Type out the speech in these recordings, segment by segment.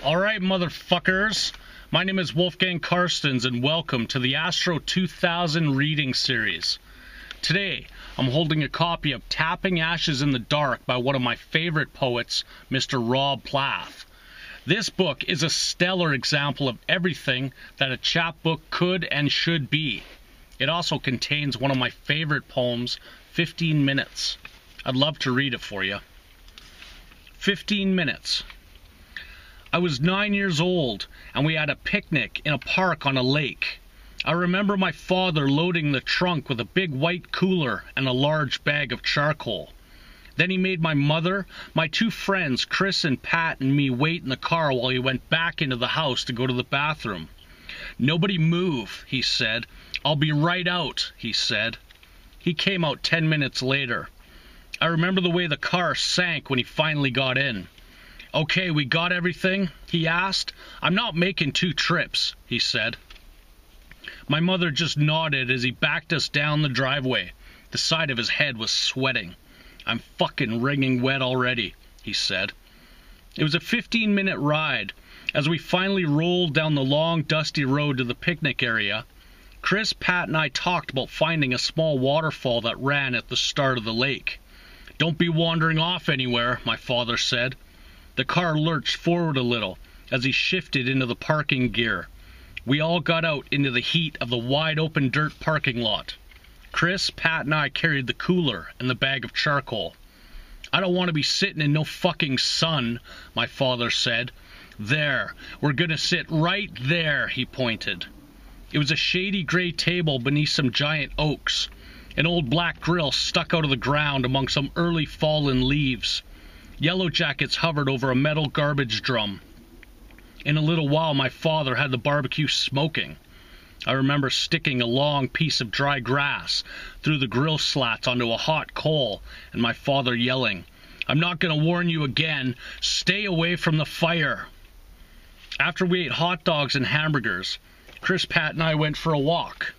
Alright, motherfuckers. My name is Wolfgang Carstens, and welcome to the Astro 2000 reading series. Today, I'm holding a copy of Tapping Ashes in the Dark by one of my favorite poets, Mr. Rob Plath. This book is a stellar example of everything that a chapbook could and should be. It also contains one of my favorite poems, 15 Minutes. I'd love to read it for you. 15 Minutes. I was 9 years old, and we had a picnic in a park on a lake. I remember my father loading the trunk with a big white cooler and a large bag of charcoal. Then he made my mother, my two friends, Chris and Pat, and me wait in the car while he went back into the house to go to the bathroom. "Nobody move," he said. "I'll be right out," he said. He came out 10 minutes later. I remember the way the car sank when he finally got in. "Okay, we got everything?" he asked. "I'm not making 2 trips," he said. My mother just nodded as he backed us down the driveway. The side of his head was sweating. "I'm fucking wringing wet already," he said. It was a 15-minute ride. As we finally rolled down the long, dusty road to the picnic area, Chris, Pat, and I talked about finding a small waterfall that ran at the start of the lake. "Don't be wandering off anywhere," my father said. The car lurched forward a little as he shifted into the parking gear. We all got out into the heat of the wide-open dirt parking lot. Chris, Pat, and I carried the cooler and the bag of charcoal. "I don't want to be sitting in no fucking sun," my father said. "There, we're going to sit right there," he pointed. It was a shady gray table beneath some giant oaks. An old black grill stuck out of the ground among some early fallen leaves. Yellow jackets hovered over a metal garbage drum. In a little while, my father had the barbecue smoking. I remember sticking a long piece of dry grass through the grill slats onto a hot coal, and my father yelling, "I'm not going to warn you again. Stay away from the fire." After we ate hot dogs and hamburgers, Chris, Pat, and I went for a walk.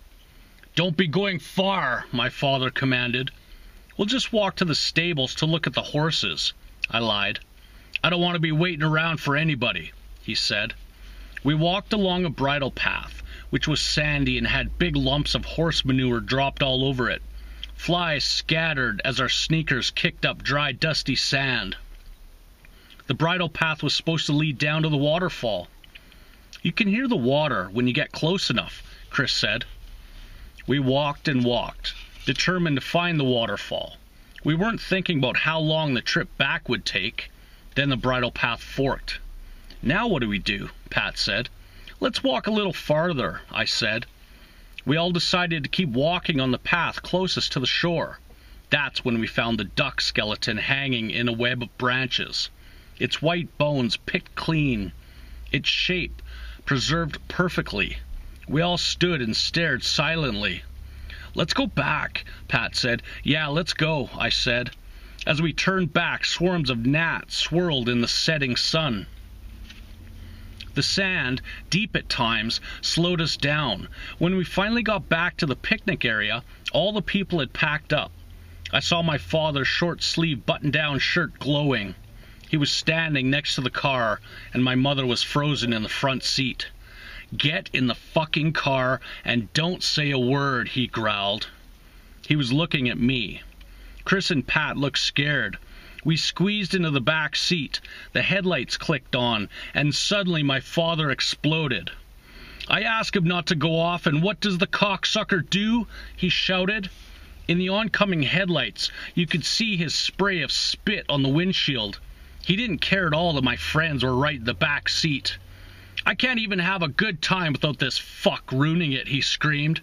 "Don't be going far," my father commanded. "We'll just walk to the stables to look at the horses," I lied. "I don't want to be waiting around for anybody," he said. We walked along a bridle path, which was sandy and had big lumps of horse manure dropped all over it. Flies scattered as our sneakers kicked up dry, dusty sand. The bridle path was supposed to lead down to the waterfall. "You can hear the water when you get close enough," Chris said. We walked and walked, determined to find the waterfall. We weren't thinking about how long the trip back would take. Then the bridle path forked. "Now what do we do?" Pat said. "Let's walk a little farther," I said. We all decided to keep walking on the path closest to the shore. That's when we found the duck skeleton hanging in a web of branches. Its white bones picked clean. Its shape preserved perfectly. We all stood and stared silently. "Let's go back," Pat said. "Yeah, let's go," I said. As we turned back, swarms of gnats swirled in the setting sun. The sand, deep at times, slowed us down. When we finally got back to the picnic area, all the people had packed up. I saw my father's short-sleeved button-down shirt glowing. He was standing next to the car, and my mother was frozen in the front seat. "Get in the fucking car and don't say a word," he growled. He was looking at me. Chris and Pat looked scared. We squeezed into the back seat. The headlights clicked on, and suddenly my father exploded. "I ask him not to go off, and what does the cocksucker do?" he shouted. In the oncoming headlights, you could see his spray of spit on the windshield. He didn't care at all that my friends were right in the back seat. "I can't even have a good time without this fuck ruining it," he screamed.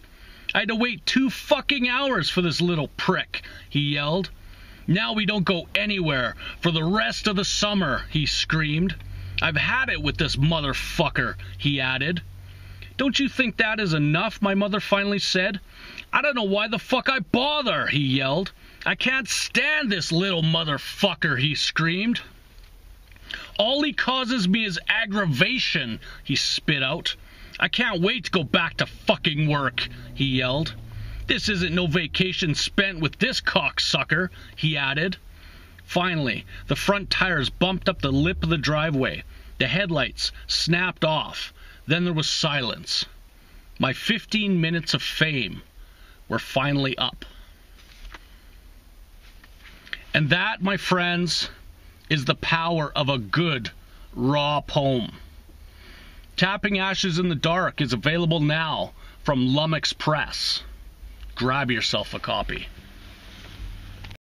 "I had to wait 2 fucking hours for this little prick," he yelled. "Now we don't go anywhere for the rest of the summer," he screamed. "I've had it with this motherfucker," he added. "Don't you think that is enough?" my mother finally said. "I don't know why the fuck I bother," he yelled. "I can't stand this little motherfucker," he screamed. "All he causes me is aggravation," he spit out. "I can't wait to go back to fucking work," he yelled. "This isn't no vacation spent with this cocksucker," he added. Finally, the front tires bumped up the lip of the driveway. The headlights snapped off. Then there was silence. My 15 minutes of fame were finally up. And that, my friends, is the power of a good, raw poem. Tapping Ashes in the Dark is available now from Lummox Press. Grab yourself a copy.